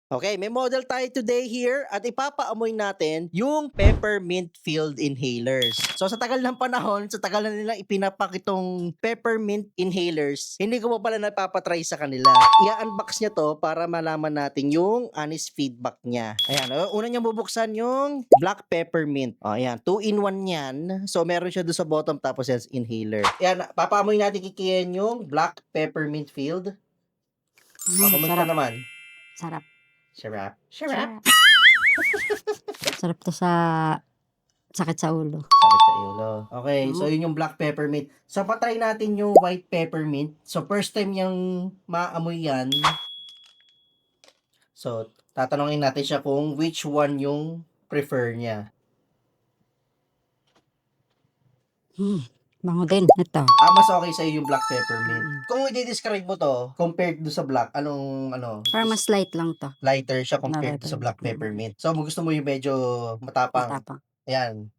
Okay, may model tayo today here at ipapaamoy natin yung peppermint filled inhalers. So sa tagal ng panahon, sa tagal na nilang ipinapak itong peppermint inhalers, hindi ko pa pala napapatry sa kanila. I-unbox niya to para malaman natin yung honest feedback niya. Ayan, una niyang bubuksan yung black peppermint. O, ayan, 2-in-1 yan. So meron siya doon sa bottom tapos yan inhaler. Ayan, papaamoy natin kikiyan yung black peppermint filled. Kamusta Sarap. naman? Sarap. Sarap. Sarap. Sarap to sa sakit sa ulo. Sakit sa ulo. Okay, so yun yung black peppermint. So patry natin yung white peppermint. So first time yung maamoy yan. So tatanungin natin siya kung which one yung prefer niya. Bango din. Ito. Mas okay sa'yo yung black peppermint. Kung i-describe mo to, compared do sa black, anong Parang mas light lang to. lighter siya compared Lighter. sa black peppermint. So gusto mo yung medyo matapang. Matapang. Ayan.